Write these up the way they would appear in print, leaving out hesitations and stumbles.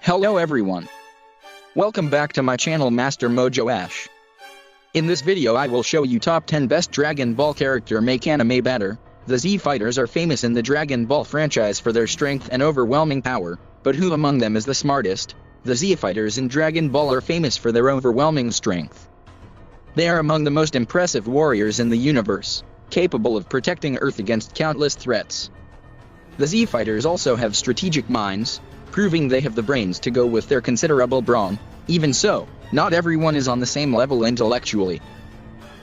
Hello everyone. Welcome back to my channel Master Mojo Ash. In this video I will show you top 10 best Dragon Ball character make anime better. The Z fighters are famous in the Dragon Ball franchise for their strength and overwhelming power, but who among them is the smartest? The Z fighters in Dragon Ball are famous for their overwhelming strength. They are among the most impressive warriors in the universe, capable of protecting Earth against countless threats. The Z fighters also have strategic minds, proving they have the brains to go with their considerable brawn. Even so, not everyone is on the same level intellectually.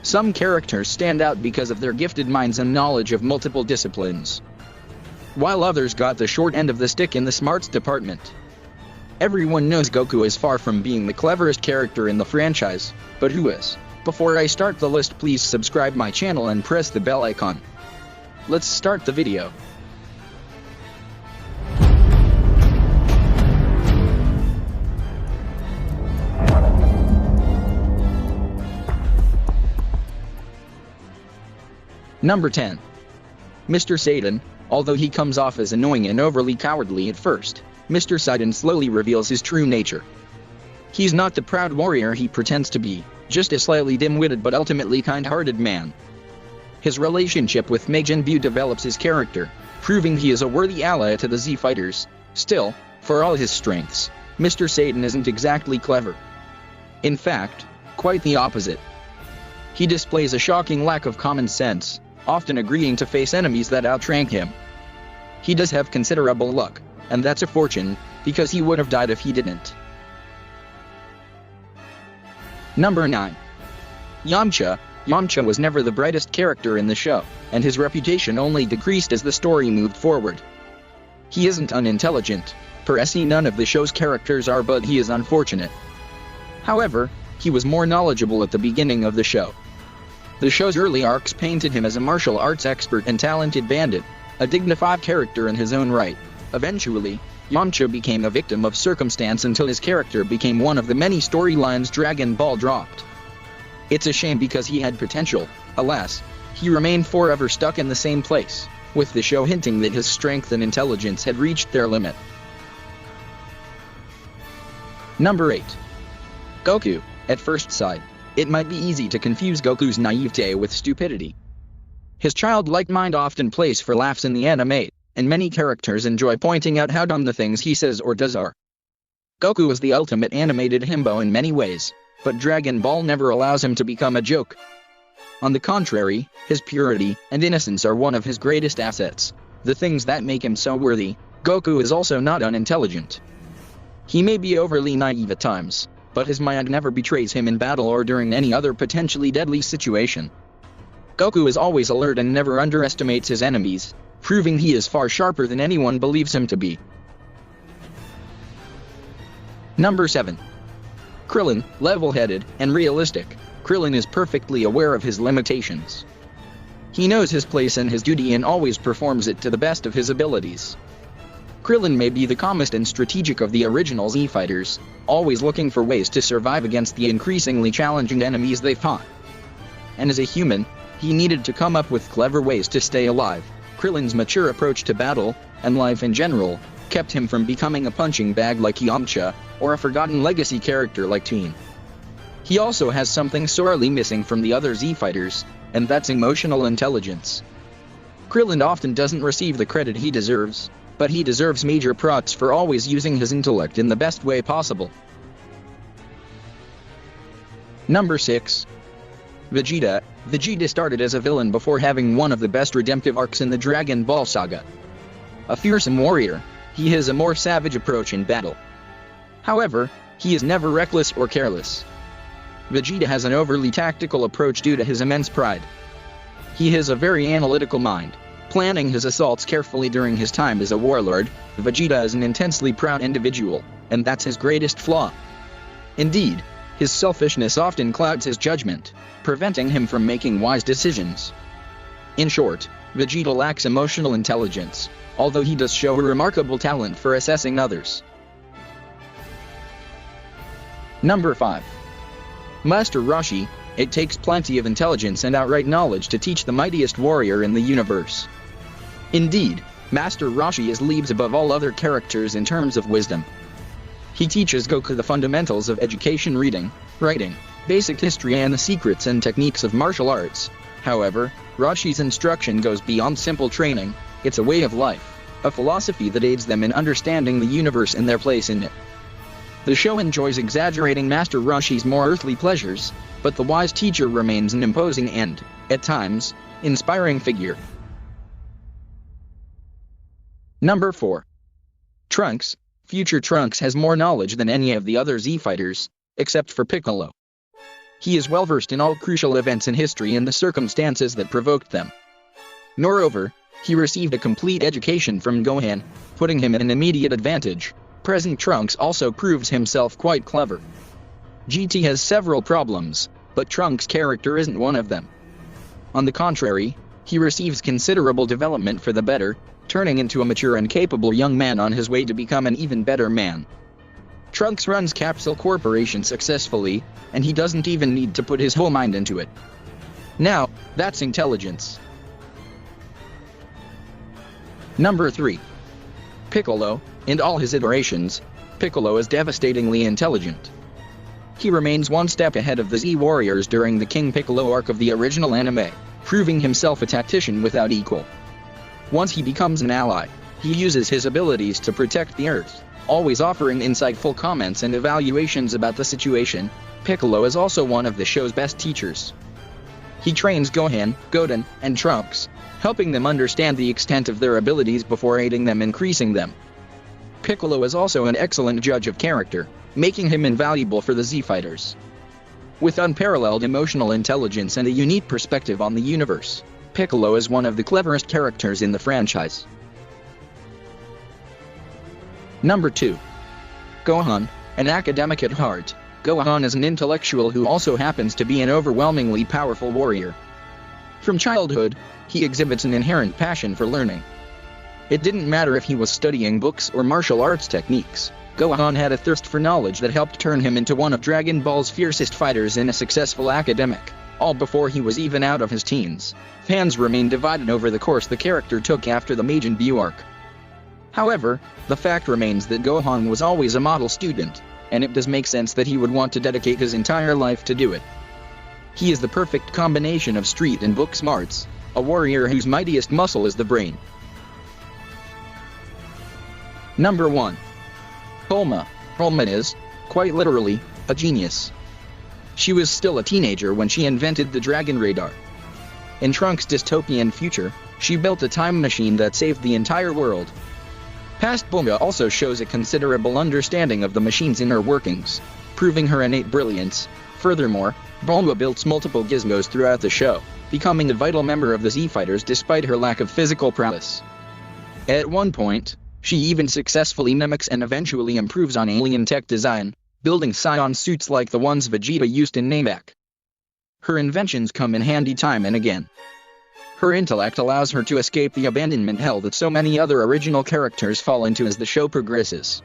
Some characters stand out because of their gifted minds and knowledge of multiple disciplines, while others got the short end of the stick in the smarts department. Everyone knows Goku is far from being the cleverest character in the franchise, but who is? Before I start the list, please subscribe my channel and press the bell icon. Let's start the video. Number 10. Mr. Satan. Although he comes off as annoying and overly cowardly at first, Mr. Satan slowly reveals his true nature. He's not the proud warrior he pretends to be, just a slightly dim-witted but ultimately kind-hearted man. His relationship with Majin Buu develops his character, proving he is a worthy ally to the Z fighters. Still, for all his strengths, Mr. Satan isn't exactly clever. In fact, quite the opposite. He displays a shocking lack of common sense, often agreeing to face enemies that outrank him. He does have considerable luck, and that's a fortune, because he would have died if he didn't. Number 9. Yamcha. Yamcha was never the brightest character in the show, and his reputation only decreased as the story moved forward. He isn't unintelligent, per se none of the show's characters are, but he is unfortunate. However, he was more knowledgeable at the beginning of the show. The show's early arcs painted him as a martial arts expert and talented bandit, a dignified character in his own right. Eventually, Yamcha became a victim of circumstance until his character became one of the many storylines Dragon Ball dropped. It's a shame because he had potential. Alas, he remained forever stuck in the same place, with the show hinting that his strength and intelligence had reached their limit. Number 8. Goku. At first sight, it might be easy to confuse Goku's naivete with stupidity. His childlike mind often plays for laughs in the anime, and many characters enjoy pointing out how dumb the things he says or does are. Goku is the ultimate animated himbo in many ways, but Dragon Ball never allows him to become a joke. On the contrary, his purity and innocence are one of his greatest assets, the things that make him so worthy. Goku is also not unintelligent. He may be overly naive at times, but his mind never betrays him in battle or during any other potentially deadly situation. Goku is always alert and never underestimates his enemies, proving he is far sharper than anyone believes him to be. Number 7. Krillin. Level-headed and realistic, Krillin is perfectly aware of his limitations. He knows his place and his duty and always performs it to the best of his abilities. Krillin may be the calmest and strategic of the original Z fighters, always looking for ways to survive against the increasingly challenging enemies they fought. And as a human, he needed to come up with clever ways to stay alive. Krillin's mature approach to battle, and life in general, kept him from becoming a punching bag like Yamcha, or a forgotten legacy character like Teen. He also has something sorely missing from the other Z fighters, and that's emotional intelligence. Krillin often doesn't receive the credit he deserves, but he deserves major props for always using his intellect in the best way possible. Number 6. Vegeta. Vegeta started as a villain before having one of the best redemptive arcs in the Dragon Ball saga. A fearsome warrior, he has a more savage approach in battle. However, he is never reckless or careless. Vegeta has an overly tactical approach due to his immense pride. He has a very analytical mind, planning his assaults carefully during his time as a warlord. Vegeta is an intensely proud individual, and that's his greatest flaw. Indeed, his selfishness often clouds his judgment, preventing him from making wise decisions. In short, Vegeta lacks emotional intelligence, although he does show a remarkable talent for assessing others. Number 5. Master Roshi. It takes plenty of intelligence and outright knowledge to teach the mightiest warrior in the universe. Indeed, Master Rashi is leagues above all other characters in terms of wisdom. He teaches Goku the fundamentals of education, reading, writing, basic history and the secrets and techniques of martial arts. However, Rashi's instruction goes beyond simple training. It's a way of life, a philosophy that aids them in understanding the universe and their place in it. The show enjoys exaggerating Master Rashi's more earthly pleasures, but the wise teacher remains an imposing and, at times, inspiring figure. Number 4. Trunks. Future Trunks has more knowledge than any of the other Z fighters, except for Piccolo. He is well versed in all crucial events in history and the circumstances that provoked them. Moreover, he received a complete education from Gohan, putting him at an immediate advantage. Present Trunks also proves himself quite clever. GT has several problems, but Trunks' character isn't one of them. On the contrary, he receives considerable development for the better, turning into a mature and capable young man on his way to become an even better man. Trunks runs Capsule Corporation successfully, and he doesn't even need to put his whole mind into it. Now, that's intelligence. Number 3. Piccolo. In all his iterations, Piccolo is devastatingly intelligent. He remains one step ahead of the Z Warriors during the King Piccolo arc of the original anime, proving himself a tactician without equal. Once he becomes an ally, he uses his abilities to protect the Earth, always offering insightful comments and evaluations about the situation. Piccolo is also one of the show's best teachers. He trains Gohan, Goten, and Trunks, helping them understand the extent of their abilities before aiding them increasing them. Piccolo is also an excellent judge of character, making him invaluable for the Z fighters. With unparalleled emotional intelligence and a unique perspective on the universe, Piccolo is one of the cleverest characters in the franchise. Number 2. Gohan. An academic at heart, Gohan is an intellectual who also happens to be an overwhelmingly powerful warrior. From childhood, he exhibits an inherent passion for learning. It didn't matter if he was studying books or martial arts techniques, Gohan had a thirst for knowledge that helped turn him into one of Dragon Ball's fiercest fighters and a successful academic, all before he was even out of his teens. Fans remain divided over the course the character took after the Majin Buu arc. However, the fact remains that Gohan was always a model student, and it does make sense that he would want to dedicate his entire life to do it. He is the perfect combination of street and book smarts, a warrior whose mightiest muscle is the brain. Number 1. Bulma. Bulma is, quite literally, a genius. She was still a teenager when she invented the Dragon Radar. In Trunks' dystopian future, she built a time machine that saved the entire world. Past Bulma also shows a considerable understanding of the machine's inner workings, proving her innate brilliance. Furthermore, Bulma built multiple gizmos throughout the show, becoming a vital member of the Z Fighters despite her lack of physical prowess. At one point, she even successfully mimics and eventually improves on alien tech design, building Scion suits like the ones Vegeta used in Namek. Her inventions come in handy time and again. Her intellect allows her to escape the abandonment hell that so many other original characters fall into as the show progresses.